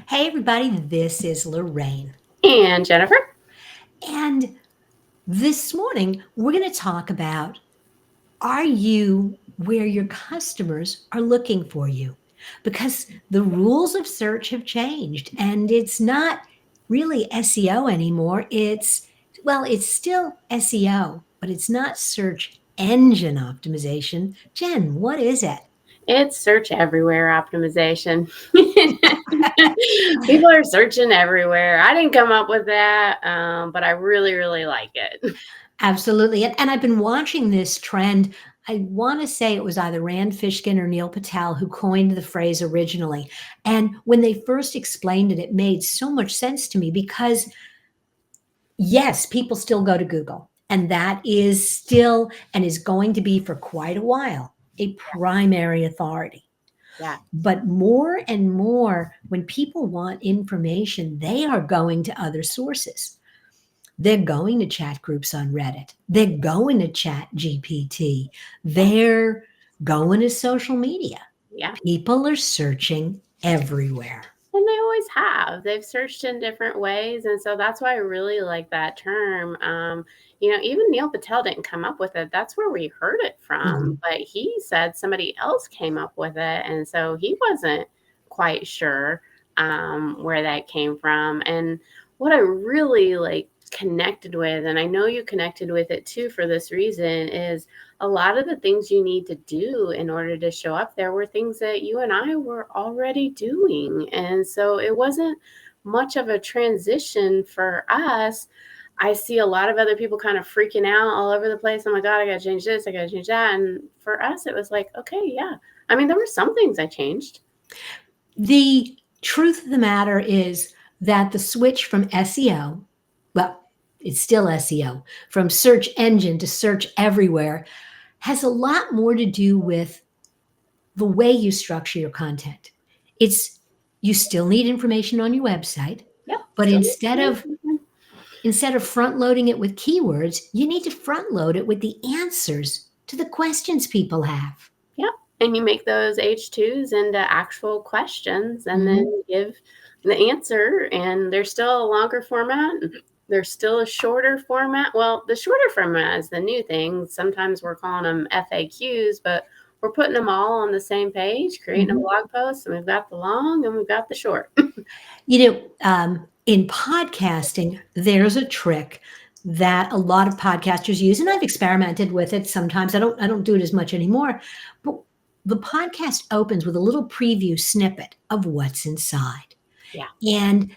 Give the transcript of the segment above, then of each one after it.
Hey, everybody, this is Lorraine. And Jennifer? And this morning, we're going to talk about, are you where your customers are looking for you? Because the rules of search have changed and it's not really SEO anymore. It's still SEO, but it's not search engine optimization. Jen, what is it? It's search everywhere optimization. People are searching everywhere. I didn't come up with that, but I really, really like it. Absolutely. And I've been watching this trend. I want to say it was either Rand Fishkin or Neil Patel who coined the phrase originally. And when they first explained it, it made so much sense to me because, yes, people still go to Google. And that is still and is going to be for quite a while a primary authority. Yeah. But more and more, when people want information, they are going to other sources. They're going to chat groups on Reddit. They're going to chat GPT. Yeah. They're going to social media. Yeah. People are searching everywhere. And they always have. They've searched in different ways. And so that's why I really like that term. Even Neil Patel didn't come up with it. That's where we heard it from. Mhm. But he said somebody else came up with it. And so he wasn't quite sure where that came from. And what I really connected with, and I know you connected with it too for this reason, is a lot of the things you need to do in order to show up there were things that you and I were already doing. And so it wasn't much of a transition for us. I see a lot of other people kind of freaking out all over the place. Oh my God, I got to change this, I got to change that. And for us, it was like, okay, yeah. I mean, there were some things I changed. The truth of the matter is that the switch from SEO, well, it's still SEO, from search engine to search everywhere, has a lot more to do with the way you structure your content. It's you still need information on your website, Yep. but Still instead of front loading it with keywords, you need to front load it with the answers to the questions people have. Yep. And you make those H2s into actual questions and Mhm. then give the answer. And there's still a longer format. There's still a shorter format. Well, the shorter format is the new thing. Sometimes we're calling them FAQs, but we're putting them all on the same page, creating a Mhm. blog post, and we've got the long and we've got the short. In podcasting, there's a trick that a lot of podcasters use, and I've experimented with it sometimes. I don't do it as much anymore, but the podcast opens with a little preview snippet of what's inside. Yeah. And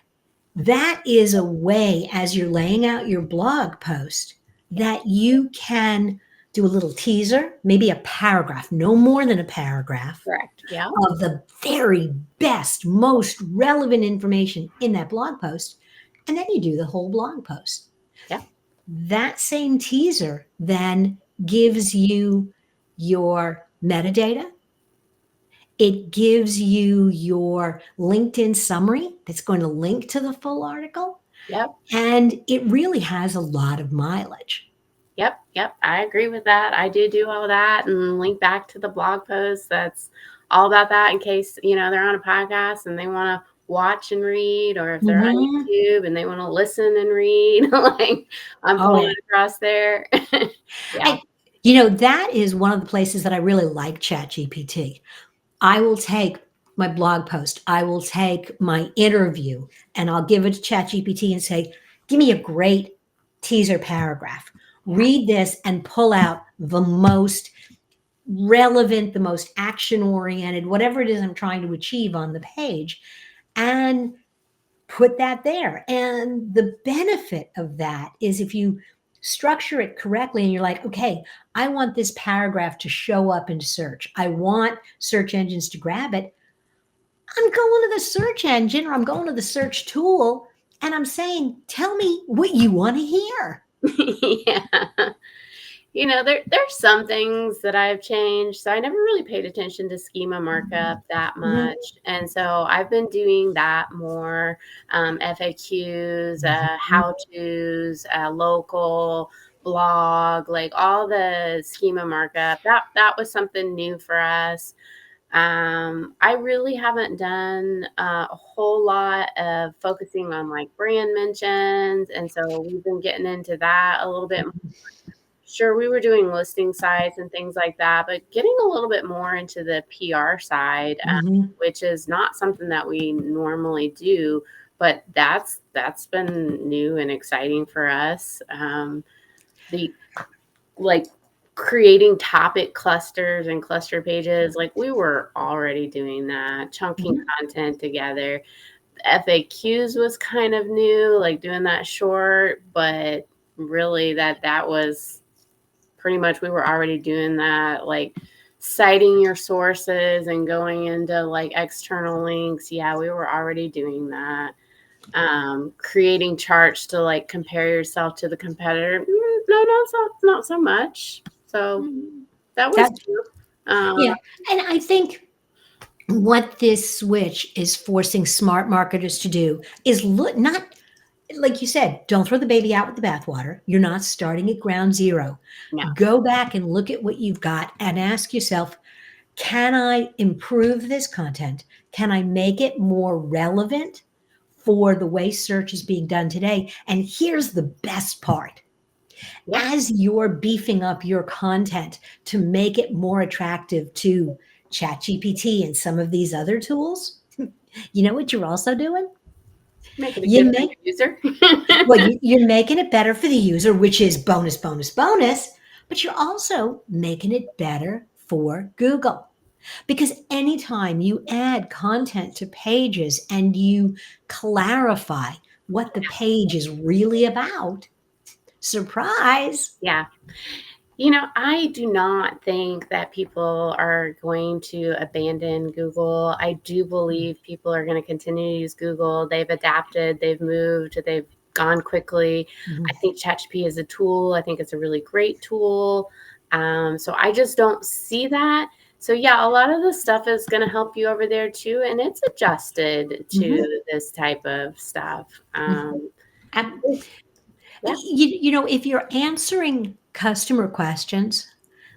that is a way, as you're laying out your blog post, Yeah. that you can do a little teaser, maybe a paragraph, no more than a paragraph Correct. Yeah. of the very best, most relevant information in that blog post. And then you do the whole blog post. Yeah. That same teaser then gives you your metadata. It gives you your LinkedIn summary that's going to link to the full article. Yep. And it really has a lot of mileage. Yep, yep, I agree with that. I do all that and link back to the blog post. That's all about that in case, they're on a podcast and they want to watch and read, or if they're on Mhm. YouTube and they want to listen and read, like I'm Oh, pulling yeah. it across there. Yeah. I, that is one of the places that I really like ChatGPT. I will take my blog post, I will take my interview, and I'll give it to ChatGPT and say, give me a great teaser paragraph. Yeah. Read this and pull out the most relevant, the most action oriented, whatever it is I'm trying to achieve on the page, and put that there. And the benefit of that is if you structure it correctly and you're like, okay, I want this paragraph to show up in search. I want search engines to grab it. I'm going to the search engine or I'm going to the search tool and I'm saying, tell me what you want to hear. Yeah. There's some things that I've changed. So I never really paid attention to schema markup that Mhm. much. And so I've been doing that more, FAQs, Mhm. how-tos, local blog, like all the schema markup. That was something new for us. I really haven't done a whole lot of focusing on like brand mentions. And so we've been getting into that a little bit. Sure, we were doing listing sites and things like that, but getting a little bit more into the PR side, Mhm. which is not something that we normally do, but that's been new and exciting for us. The like creating topic clusters and cluster pages, like we were already doing that, chunking Mhm. content together. FAQs was kind of new, like doing that short, but really that was pretty much we were already doing that, like citing your sources and going into like external links. Yeah, we were already doing that. Creating charts to like compare yourself to the competitor. No, not so much. So Mhm. that was That's new. Um, yeah, and I think what this switch is forcing smart marketers to do is look not like you said, don't throw the baby out with the bathwater. You're not starting at ground zero. no, Go back and look at what you've got and ask yourself, can I improve this content? Can I make it more relevant for the way search is being done today? And here's the best part. yeah, As you're beefing up your content to make it more attractive to ChatGPT and some of these other tools, you know what you're also doing? making it You good for make the user. well, you're making it better for the user, which is bonus, bonus, bonus, but you're also making it better for Google. Because anytime you add content to pages and you clarify what the page is really about, surprise. Yeah. I do not think that people are going to abandon Google. I do believe people are going to continue to use Google. They've adapted, they've moved, they've gone quickly. I Mhm. think ChatGPT is a tool. I think it's a really great tool. So I just don't see that. So yeah, a lot of the stuff is going to help you over there too, and it's adjusted Mhm. to this type of stuff. Mhm. Ab- Yeah, if you're answering customer questions,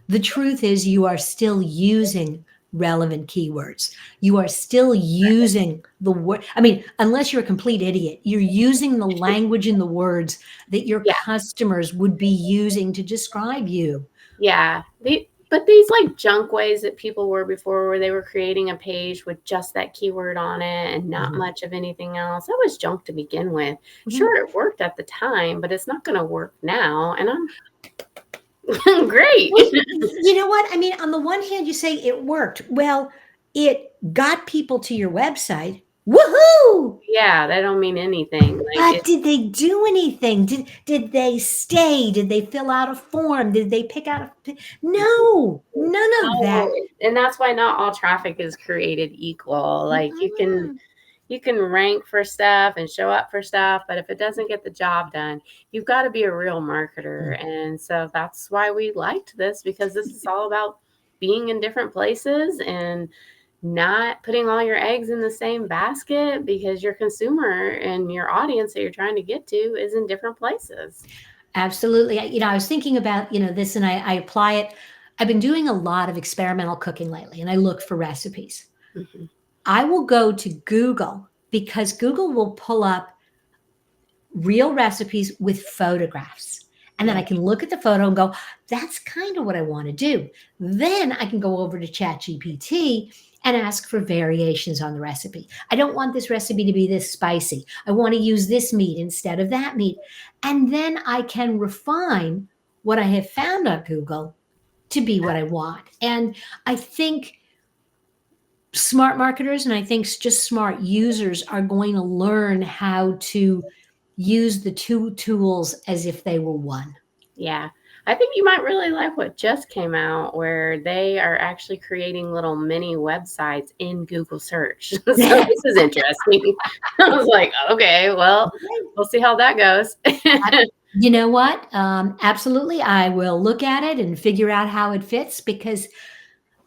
the truth is you are still using relevant keywords. You are still using the word. I mean, unless you're a complete idiot, you're using the language and the words that your yeah. customers would be using to describe you. Yeah, but these like junk ways that people were before, where they were creating a page with just that keyword on it and not Mhm. much of anything else, that was junk to begin with. Mhm. Sure, it worked at the time, but it's not going to work now. And I'm great. Well, you know what? I mean, on the one hand, you say it worked. Well, it got people to your website. Woohoo! Yeah, that don't mean anything. Like But it, did they do anything? Did they stay? Did they fill out a form? Did they pick out no, none of no, that. and that's why not all traffic is created equal. Like Mm-mm. you can rank for stuff and show up for stuff, but if it doesn't get the job done, you've got to be a real marketer. And so that's why we liked this, because this is all about being in different places and not putting all your eggs in the same basket, because your consumer and your audience that you're trying to get to is in different places. Absolutely. I was thinking about, this and I apply it. I've been doing a lot of experimental cooking lately and I look for recipes. Mhm. I will go to Google because Google will pull up real recipes with photographs. And then I Right. can look at the photo and go, that's kind of what I want to do. Then I can go over to ChatGPT and ask for variations on the recipe. I don't want this recipe to be this spicy. I want to use this meat instead of that meat. And then I can refine what I have found on Google to be what I want. And I think smart marketers and I think just smart users are going to learn how to use the two tools as if they were one. Yeah. I think you might really like what just came out, where they are actually creating little mini websites in Google search. So this is interesting. I was like, okay, well, we'll see how that goes. You know what? Absolutely. I will look at it and figure out how it fits because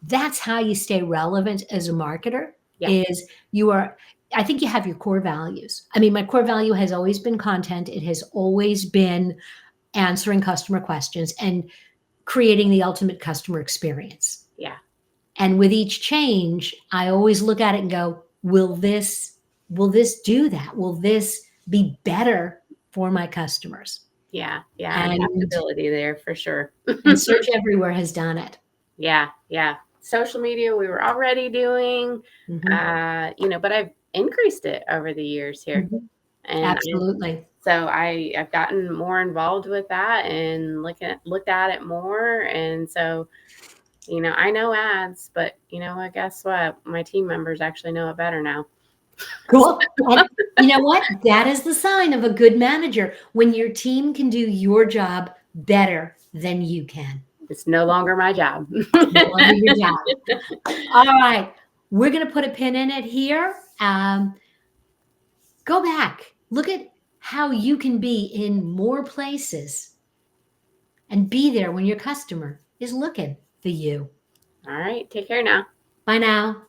that's how you stay relevant as a marketer Yeah. is you are I think you have your core values. I mean, my core value has always been content. It has always been answering customer questions and creating the ultimate customer experience. Yeah. And with each change, I always look at it and go, will this will this do that? Will this be better for my customers? Yeah, And adaptability there for sure. Search Everywhere has done it. Yeah. Social media we were already doing, Mhm, but I've increased it over the years here. mhm. And Absolutely. I've gotten more involved with that and looked at it more. And so, I know ads, but what, guess what? My team members actually know it better now. Cool. And you know what? That is the sign of a good manager, when your team can do your job better than you can. It's no longer my job. No longer your job. All right. We're going to put a pin in it here. Go back. Look at how you can be in more places and be there when your customer is looking for you. All right. Take care now. Bye now.